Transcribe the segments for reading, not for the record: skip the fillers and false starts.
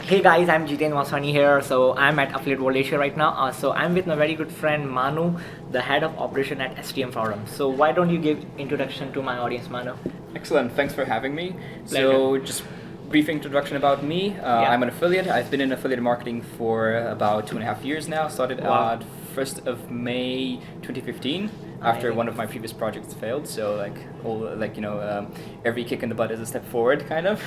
Hey guys, I'm Jitendra here. So I'm at Affiliate World Asia right now. So I'm with my very good friend Manu, the head of operation at STM Forum. So why don't you give introduction to my audience, Manu? Excellent. Thanks for having me. Pleasure. So just brief introduction about me. I'm an affiliate. I've been in affiliate marketing for about 2.5 years now. Started Wow. at 1st of May 2015 after Amazing. one of my previous projects failed. So every kick in the butt is a step forward, kind of.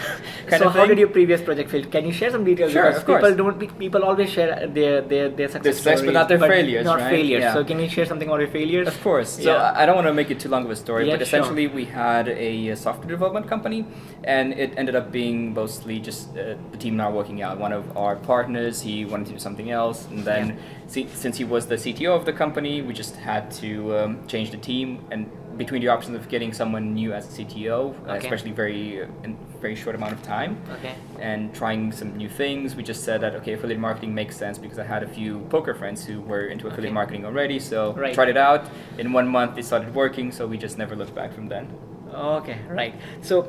So how did your previous project fail? Can you share some details? Sure, Because of course. people always share their success Success stories, without their but failures, not right? failures. Yeah. So can you share something about your failures? Of course. So Yeah. I don't want to make it too long of a story, Yeah, but sure. essentially we had a software development company, and it ended up being mostly just the team not working out. One of our partners, he wanted to do something else, and then since he was the CTO of the company, we just had to change the team. And between the options of getting someone new as a CTO, especially in very short amount of time, and trying some new things, we just said that affiliate marketing makes sense because I had a few poker friends who were into affiliate marketing already, so tried it out. In 1 month, it started working, so we just never looked back from then. Okay, right. So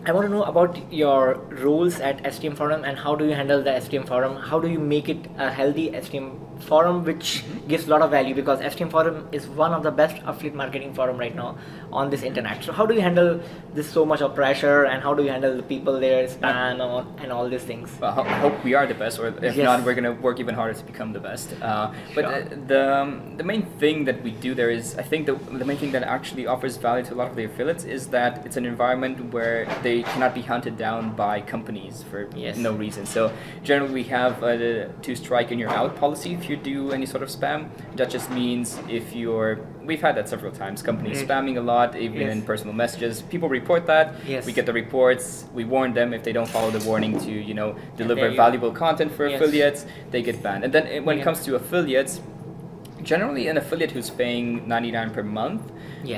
I want to know about your roles at STM Forum and how do you handle the STM Forum? How do you make it a healthy STM Forum which gives a lot of value, because STM Forum is one of the best affiliate marketing forum right now on this internet. So how do you handle this so much of pressure, and how do you handle the people there, spam and all these things? Well, I hope we are the best, or if not, we're going to work even harder to become the best. The main thing that we do there is, I think the main thing that actually offers value to a lot of the affiliates is that it's an environment where they cannot be hunted down by companies for no reason. So generally we have a 2 strike and you're out policy if you do any sort of spam. That just means we've had that several times, companies spamming a lot, even in personal messages. People report that, we get the reports, we warn them. If they don't follow the warning to deliver valuable content for affiliates, they get banned. And then when it comes to affiliates, generally an affiliate who's paying $99 per month,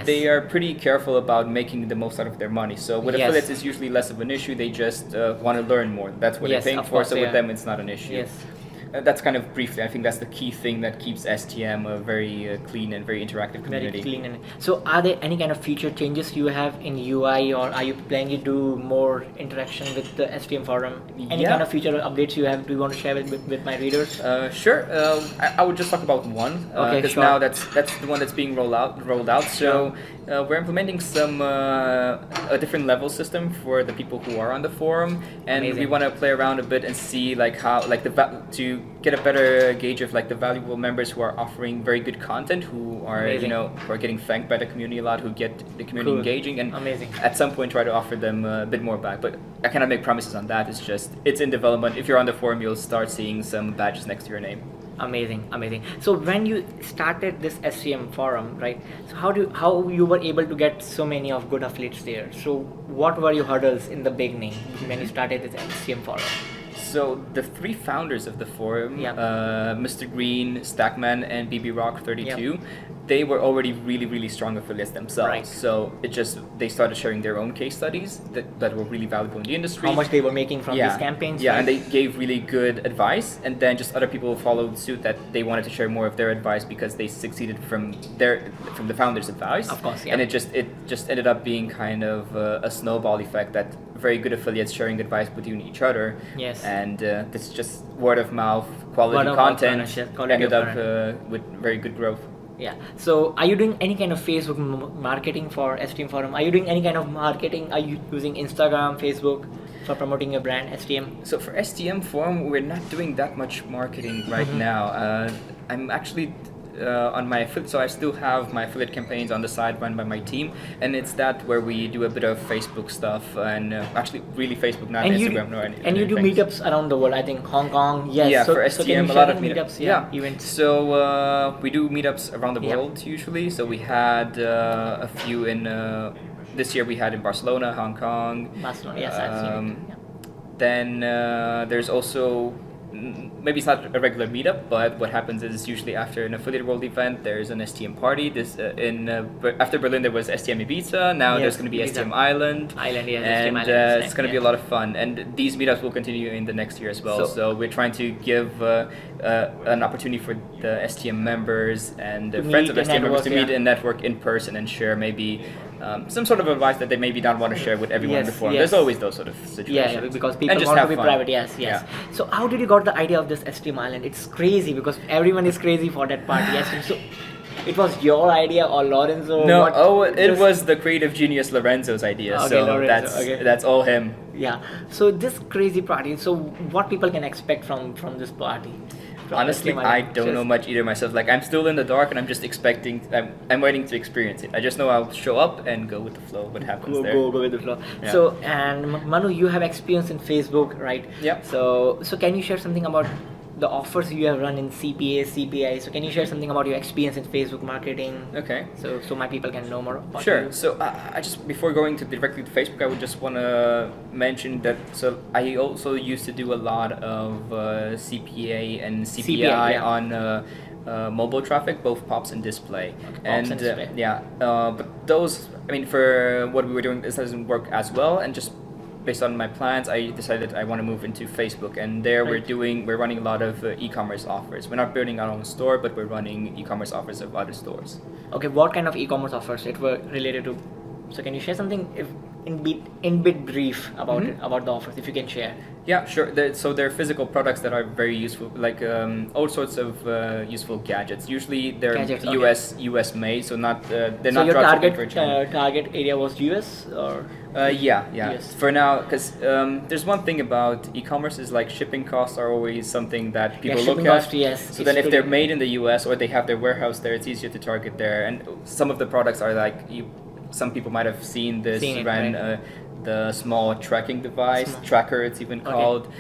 they are pretty careful about making the most out of their money. So with affiliates, it's usually less of an issue. They just want to learn more. That's what they're paying for. So with them, it's not an issue. That's kind of briefly, I think that's the key thing that keeps STM a very clean and very interactive community. Very clean. So are there any kind of feature changes you have in UI, or are you planning to do more interaction with the STM forum? Any kind of feature updates you have, do you want to share with my readers? Sure. I would just talk about one, because now that's the one that's being rolled out. So we're implementing a different level system for the people who are on the forum, and we want to play around a bit and see to get a better gauge of the valuable members who are offering very good content, who are who are getting thanked by the community a lot, who get the community engaging, and at some point try to offer them a bit more back. But I cannot make promises on that. It's in development. If you're on the forum, you'll start seeing some badges next to your name. Amazing. So when you started this STM forum, right? So how you were able to get so many of good affiliates there? So what were your hurdles in the beginning when you started this STM forum? So the 3 founders of the forum, Mr. Green, Stackman, and BB Rock 32, they were already really strong affiliates themselves. So they started sharing their own case studies that were really valuable in the industry. How much they were making from these campaigns? Yeah, and they gave really good advice, and then just other people followed suit that they wanted to share more of their advice because they succeeded from the founders' advice. Of course, and it just ended up being kind of a snowball effect that very good affiliates sharing advice between each other. And this just word of mouth, quality content ended up with very good growth. So are you doing any kind of Facebook marketing for STM Forum? Are you doing any kind of marketing? Are you using Instagram, Facebook for promoting your brand, STM? So for STM Forum, we're not doing that much marketing right now. I'm actually on my affiliate, so I still have my affiliate campaigns on the side run by my team, and it's that where we do a bit of Facebook stuff, and actually really Facebook, not Instagram. And you do meetups around the world, I think Hong Kong. For STM, a lot of meetups. Events. So we do meetups around the world usually. So we had a few in this year. We had in Barcelona, Hong Kong. Barcelona, I've seen it. Then there's also, maybe it's not a regular meetup, but what happens is usually after an affiliate world event, there's an STM party. After Berlin there was STM Ibiza. Now there's going to be STM Island. And it's going to be a lot of fun. And these meetups will continue in the next year as well. So we're trying to give an opportunity for the STM members and the friends of STM members to meet and network in person and share maybe some sort of advice that they maybe don't want to share with everyone before. Yes. There's always those sort of situations. Yeah, because people And just want to have be fun. private. Yes. Yeah. So how did you got the idea of this STM Island? It's crazy because everyone is crazy for that party. Yes. So it was your idea or Lorenzo? No, it was the creative genius Lorenzo's idea. Okay, so Lorenzo, that's all him. Yeah. So this crazy party. So what people can expect from this party? Honestly, I don't know much either myself. Like, I'm still in the dark, and I'm just expecting. I'm waiting to experience it. I just know I'll show up and go with the flow. What happens there? Go with the flow. Yeah. So, and Manu, you have experience in Facebook, right? Yep. So can you share something about the offers you have run in CPA, CPI? So can you share something about your experience in Facebook marketing? Okay. So my people can know more about Sure. you. So I just, before going directly to Facebook, I would just want to mention that. So I also used to do a lot of CPA and CPI yeah. on mobile traffic, both pops and display. Pops and display. But those, I mean, for what we were doing, this doesn't work as well, and just based on my plans, I decided I want to move into Facebook, and there we're running a lot of e-commerce offers. We're not building our own store, but we're running e-commerce offers of other stores. Okay, what kind of e-commerce offers it were related to? So can you share something in bit brief about it, about the offers, if you can share? Yeah, sure. So they're physical products that are very useful, like all sorts of useful gadgets. Usually they're US made, so not they're so not. your target target area was US or? Yeah. US. For now, because there's one thing about e-commerce is like shipping costs are always something that people look at. Yes. So then if they're made in the US or they have their warehouse there, it's easier to target there. And some of the products are like some people might have seen this the small tracking device, tracker it's even called.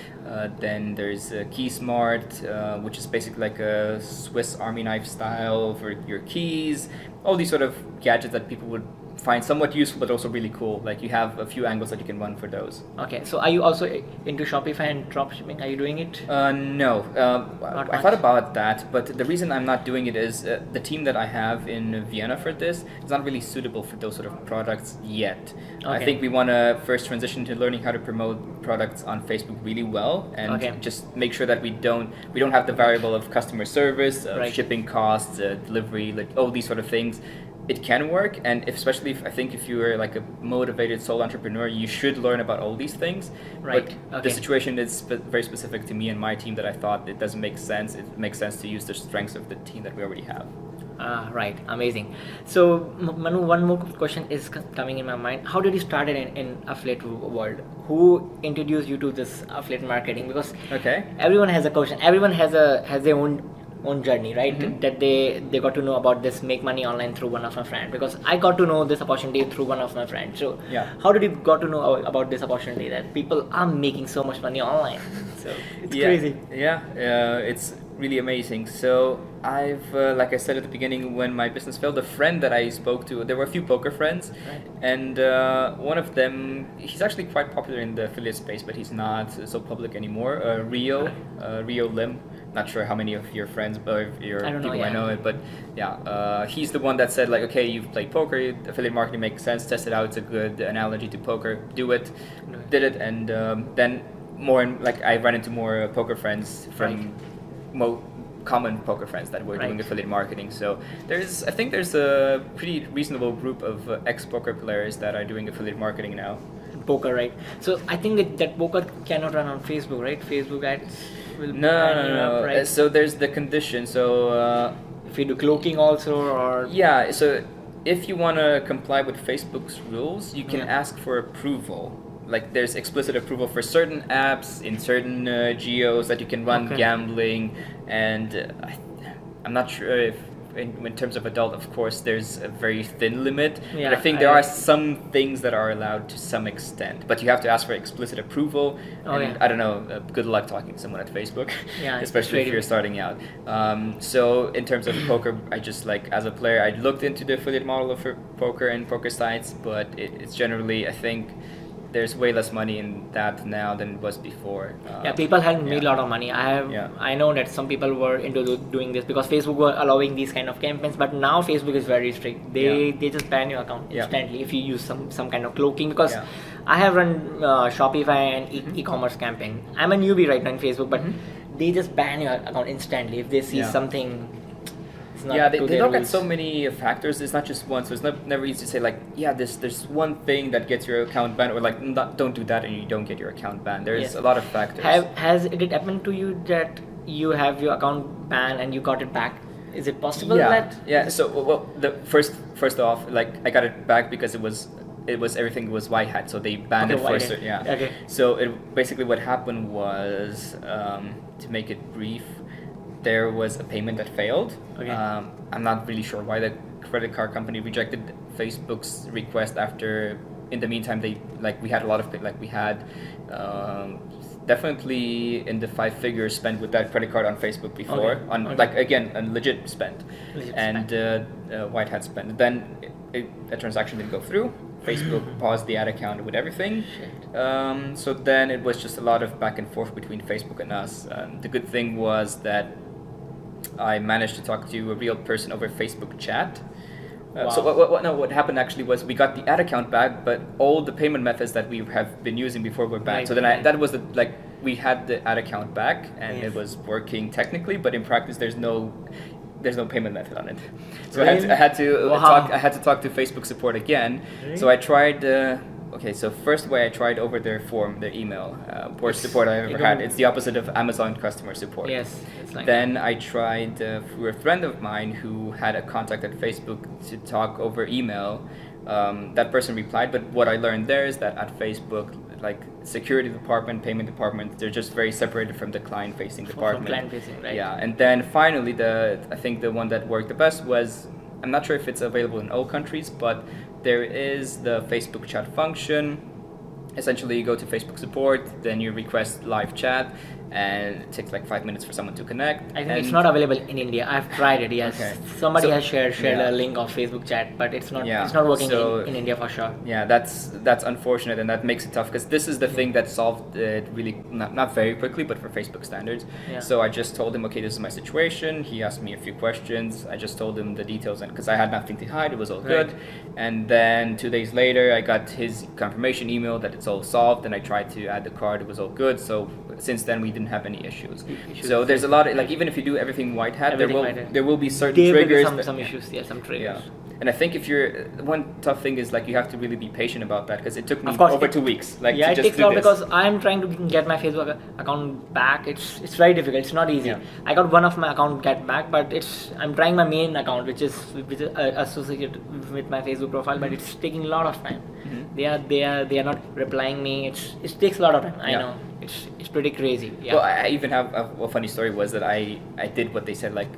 Then there's KeySmart, which is basically like a Swiss Army knife style for your keys. All these sort of gadgets that people would find somewhat useful but also really cool. Like you have a few angles that you can run for those. Okay, so are you also into Shopify and dropshipping? Are you doing it? No, I thought about that, but the reason I'm not doing it is the team that I have in Vienna for this is not really suitable for those sort of products yet. Okay. I think we want to first transition to learning how to promote products on Facebook really well, and just make sure that we don't have the variable of customer service, shipping costs, delivery, like all these sort of things. It can work, and especially if you are like a motivated sole entrepreneur, you should learn about all these things. Right. But the situation is very specific to me and my team that I thought it doesn't make sense. It makes sense to use the strengths of the team that we already have. Right, amazing. So Manu, one more question is coming in my mind. How did you start in affiliate world? Who introduced you to this affiliate marketing? Because everyone has a question. Everyone has their own journey, right? Mm-hmm. That they got to know about this make money online through one of my friends, because I got to know this opportunity through one of my friends. So how did you got to know about this opportunity that people are making so much money online? So it's crazy. It's really amazing. So I've like I said at the beginning, when my business failed, a friend that I spoke to, there were a few poker friends, and one of them, he's actually quite popular in the affiliate space, but he's not so public anymore. Rio Lim. Not sure how many of your friends or your people might know it, but he's the one that said like, okay, you've played poker, affiliate marketing makes sense, test it out, it's a good analogy to poker, do it. Did it, and then I ran into more poker friends from common poker friends that were doing affiliate marketing. So I think there's a pretty reasonable group of ex-poker players that are doing affiliate marketing now. Poker, right? So I think that poker cannot run on Facebook, right? Facebook ads will no. Right? So there's the condition. So if you do cloaking also, or so if you want to comply with Facebook's rules, you can ask for approval. Like there's explicit approval for certain apps in certain geos that you can run gambling, and I'm not sure if in terms of adult, of course, there's a very thin limit. But I think there are some things that are allowed to some extent, but you have to ask for explicit approval. I don't know. Good luck talking to someone at Facebook, especially if you're starting out. So in terms of poker, I just as a player, I looked into the affiliate model of poker and poker sites, but it's generally, I think, there's way less money in that now than it was before. People have made a lot of money. I know that some people were into doing this because Facebook were allowing these kind of campaigns, but now Facebook is very strict. They just ban your account instantly if you use some kind of cloaking, because I have run Shopify and e-commerce campaign. I'm a newbie right now in Facebook, but they just ban your account instantly if they see It's not Yeah, to they their look at rules. so many factors. It's not just one, so it's never easy to say like, yeah, there's one thing that gets your account banned, or like, don't do that and you don't get your account banned. There's Yes. a lot of factors. Has it happened to you that you have your account banned and you got it back? Is it possible Yeah, that? yeah. So well, the first off, like I got it back because it was everything was white hat, so they banned Okay, it for white a hat. yeah. Okay. So it basically what happened was, to make it brief, there was a payment that failed. Okay. I'm not really sure why the credit card company rejected Facebook's request after. In the meantime, we had a lot of we had definitely in the 5 figures spent with that credit card on Facebook before, Okay. on Okay. like again a legit spend, Legit and white hat spend. Then a transaction didn't go through. Facebook paused the ad account with everything. So then it was just a lot of back and forth between Facebook and us. The good thing was that I managed to talk to a real person over Facebook chat. So Wow. what happened actually was we got the ad account back, but all the payment methods that we have been using before were banned. Right, So then right. that was we had the ad account back, and Yes. it was working technically, but in practice there's no payment method on it. So Really? I had to Wow. talk to Facebook support again. Really? So I tried. Okay, so first way I tried over their form, their email, worst support I ever had. It's the opposite of Amazon customer support. Yes. It's like Then I tried through a friend of mine who had a contact at Facebook to talk over email. That person replied, but what I learned there is that at Facebook, like security department, payment department, they're just very separated from the client-facing department. From client-facing, right? Yeah, and then finally, I think the one that worked the best was, I'm not sure if it's available in all countries, but there is the Facebook chat function. Essentially, you go to Facebook support, then you request live chat, and it takes like 5 minutes for someone to connect. I think it's not available in India. I've tried it. Yes, Okay. somebody So- has shared yeah. a link of Facebook chat, but it's not Yeah. it's not working So- in India for sure. Yeah, that's unfortunate, and that makes it tough because this is the thing that solved it really not very quickly, but for Facebook standards. Yeah. So I just told him, okay, this is my situation. He asked me a few questions. I just told him the details, and because I had nothing to hide, it was all good. Right. And then 2 days later, I got his confirmation email that it's all solved, and I tried to add the card. It was all good. So since then, we didn't have any issues. So there's a lot of like, even if you do everything white hat, Everything white hat. there will be certain There will be triggers. some issues. Yeah, some triggers. Yeah. And I think if you're one tough thing is like you have to really be patient about that because it took me Of course, over it- 2 weeks. Like Yeah, to it just takes do a lot this. because I'm trying to get my Facebook account back. It's very difficult. It's not easy. Yeah. I got one of my account get back, but I'm trying my main account, which is associated with my Facebook profile, but it's taking a lot of time. Mhm. They are not replying me. It takes a lot of time. I Yeah. know. It's pretty crazy. Yeah. Well, I even have a funny story was that I did what they said, like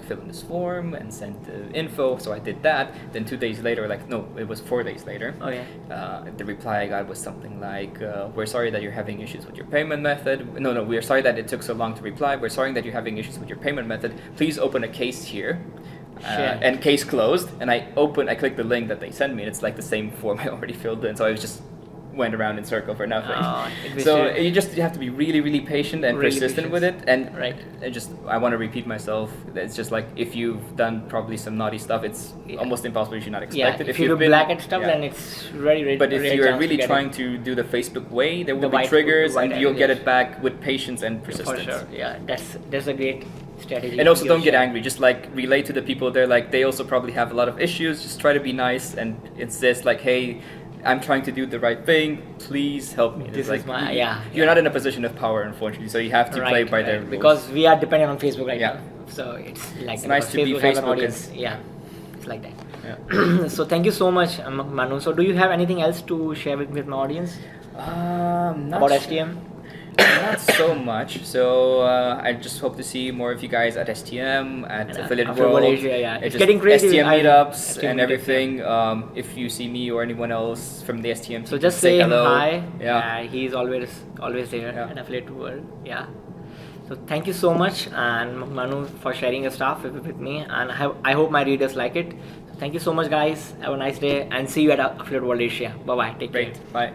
fill in this form and send the info. So I did that. Then 2 days later, like no, it was 4 days later. Okay. The reply I got was something like, "We're sorry that you're having issues with your payment method. No, we're sorry that it took so long to reply. We're sorry that you're having issues with your payment method. Please open a case here." Shit. And case closed. And I clicked the link that they sent me, and it's like the same form I already filled in. So I was just went around in circle for nothing. Oh, it So was you have to be really, really patient and Really persistent patient. with it. And Right. I want to repeat myself. It's just like if you've done probably some naughty stuff, it's Yeah. almost impossible. You should not Yeah. expect it. If you do you've been- black and stuff, yeah. then it's very But if rare you're chance to really get it. trying to do the Facebook way, there will The be white- triggers, white and hat, you'll get yes. it back with patience and For persistence. sure. Yeah, that's a great strategy. And also you don't get share. angry. Just like relate to the people there. Like they also probably have a lot of issues. Just try to be nice and insist like, hey, I'm trying to do the right thing. Please help me. It's This like, is my yeah. You're not in a position of power, unfortunately. So you have to play by their rules. because we are dependent on Facebook right Yeah. now. So it's like It's nice to be Facebook has an Facebook audience. Yeah, it's like that. Yeah. So thank you so much, Manu. So do you have anything else to share with my audience Not about s- STM? Not so much. So I just hope to see more of you guys at STM, at And Affiliate Affiliate World. Asia, yeah. It's just getting crazy. STM meetups STM and meetups, everything. If you see me or anyone else from the STM, So just say him hello. hi. Yeah. He's always there Yeah. in Affiliate World. Yeah. So thank you so much, and Manu, for sharing your stuff with me. And I hope my readers like it. So thank you so much, guys. Have a nice day, and see you at Affiliate World Asia. Bye bye. Take care. Great. Bye.